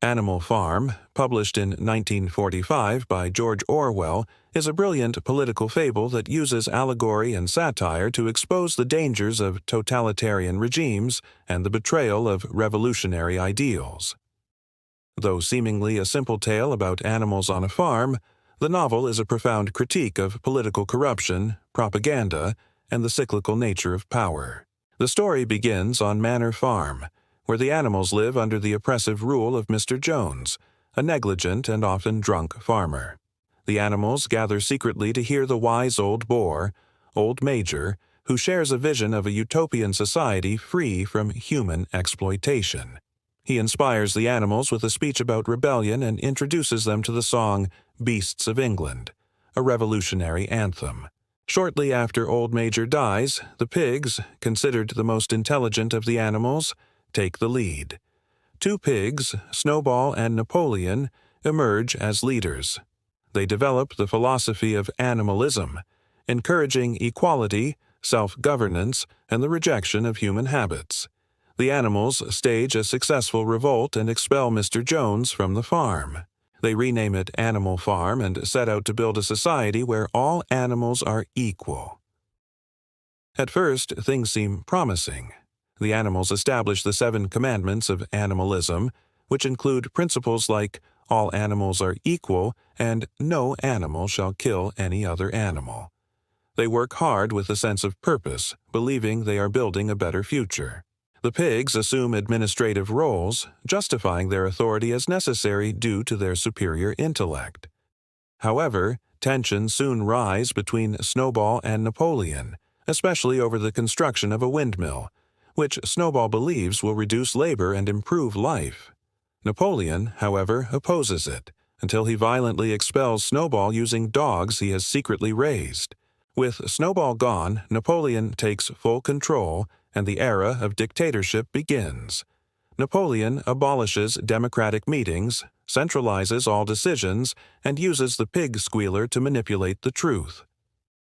Animal Farm, published in 1945 by George Orwell, is a brilliant political fable that uses allegory and satire to expose the dangers of totalitarian regimes and the betrayal of revolutionary ideals. Though seemingly a simple tale about animals on a farm, the novel is a profound critique of political corruption, propaganda, and the cyclical nature of power. The story begins on Manor Farm, where the animals live under the oppressive rule of Mr. Jones, a negligent and often drunk farmer. The animals gather secretly to hear the wise old boar, Old Major, who shares a vision of a utopian society free from human exploitation. He inspires the animals with a speech about rebellion and introduces them to the song Beasts of England, a revolutionary anthem. Shortly after Old Major dies, the pigs, considered the most intelligent of the animals, take the lead. Two pigs, Snowball and Napoleon, emerge as leaders. They develop the philosophy of animalism, encouraging equality, self-governance, and the rejection of human habits. The animals stage a successful revolt and expel Mr. Jones from the farm. They rename it Animal Farm and set out to build a society where all animals are equal. At first, things seem promising. The animals establish the 7 commandments of animalism, which include principles like all animals are equal and no animal shall kill any other animal. They work hard with a sense of purpose, believing they are building a better future. The pigs assume administrative roles, justifying their authority as necessary due to their superior intellect. However, tensions soon rise between Snowball and Napoleon, especially over the construction of a windmill, which Snowball believes will reduce labor and improve life. Napoleon, however, opposes it, until he violently expels Snowball using dogs he has secretly raised. With Snowball gone, Napoleon takes full control, and the era of dictatorship begins. Napoleon abolishes democratic meetings, centralizes all decisions, and uses the pig squealer to manipulate the truth.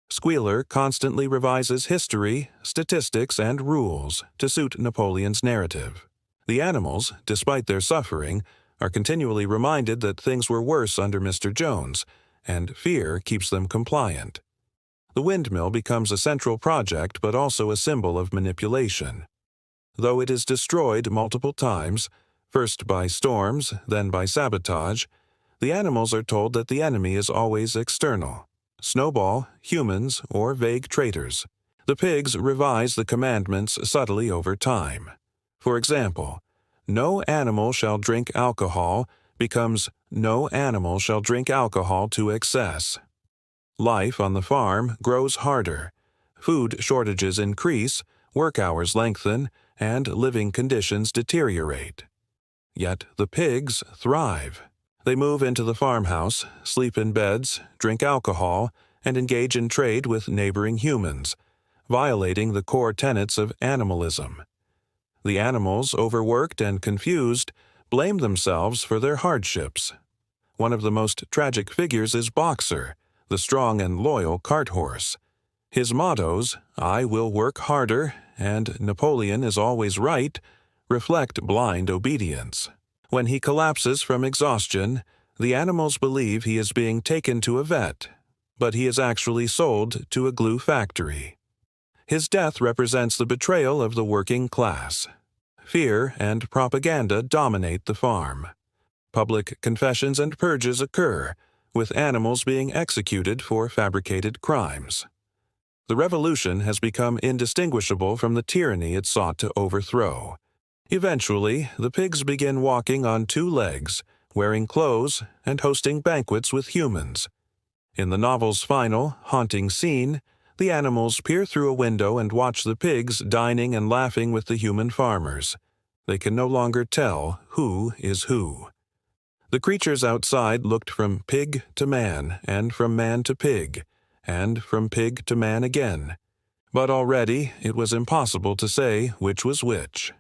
Squealer constantly revises history, statistics, and rules to suit Napoleon's narrative. The animals, despite their suffering, are continually reminded that things were worse under Mr. Jones, and fear keeps them compliant. The windmill becomes a central project but also a symbol of manipulation. Though it is destroyed multiple times, first by storms, then by sabotage, the animals are told that the enemy is always external. Snowball, humans, or vague traitors. The pigs revise the commandments subtly over time. For example, no animal shall drink alcohol becomes no animal shall drink alcohol to excess. Life on the farm grows harder. Food shortages increase, work hours lengthen, and living conditions deteriorate. Yet the pigs thrive. They move into the farmhouse, sleep in beds, drink alcohol, and engage in trade with neighboring humans, violating the core tenets of animalism. The animals, overworked and confused, blame themselves for their hardships. One of the most tragic figures is Boxer, the strong and loyal cart horse. His mottos, "I will work harder," and "Napoleon is always right," reflect blind obedience. When he collapses from exhaustion, the animals believe he is being taken to a vet, but he is actually sold to a glue factory. His death represents the betrayal of the working class. Fear and propaganda dominate the farm. Public confessions and purges occur, with animals being executed for fabricated crimes. The revolution has become indistinguishable from the tyranny it sought to overthrow. Eventually, the pigs begin walking on 2 legs, wearing clothes, and hosting banquets with humans. In the novel's final, haunting scene, the animals peer through a window and watch the pigs dining and laughing with the human farmers. They can no longer tell who is who. The creatures outside looked from pig to man, and from man to pig, and from pig to man again. But already it was impossible to say which was which.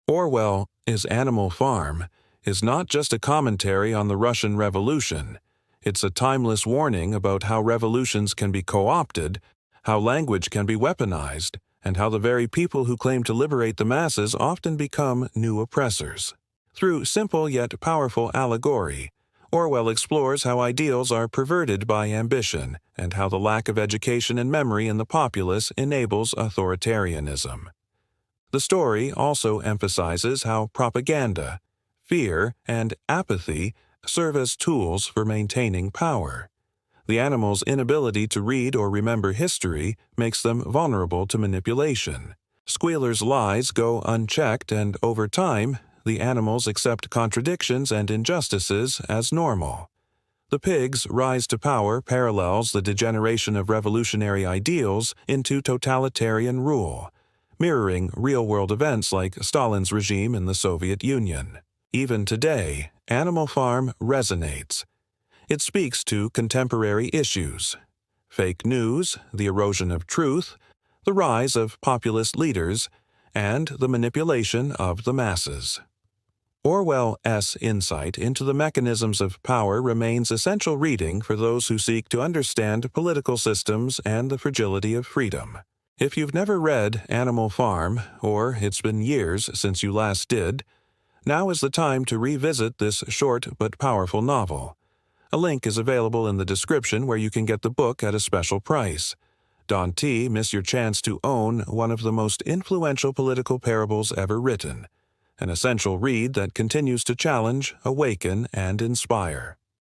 Orwell's Animal Farm is not just a commentary on the Russian Revolution. It's a timeless warning about how revolutions can be co-opted, how language can be weaponized, and how the very people who claim to liberate the masses often become new oppressors. Through simple yet powerful allegory, Orwell explores how ideals are perverted by ambition and how the lack of education and memory in the populace enables authoritarianism. The story also emphasizes how propaganda, fear, and apathy serve as tools for maintaining power. The animals' inability to read or remember history makes them vulnerable to manipulation. Squealer's lies go unchecked, and over time, the animals accept contradictions and injustices as normal. The pig's rise to power parallels the degeneration of revolutionary ideals into totalitarian rule, mirroring real-world events like Stalin's regime in the Soviet Union. Even today, Animal Farm resonates. It speaks to contemporary issues: fake news, the erosion of truth, the rise of populist leaders, and the manipulation of the masses. Orwell's insight into the mechanisms of power remains essential reading for those who seek to understand political systems and the fragility of freedom. If you've never read Animal Farm, or it's been years since you last did, now is the time to revisit this short but powerful novel. A link is available in the description where you can get the book at a special price. Don't miss your chance to own one of the most influential political parables ever written, an essential read that continues to challenge, awaken, and inspire.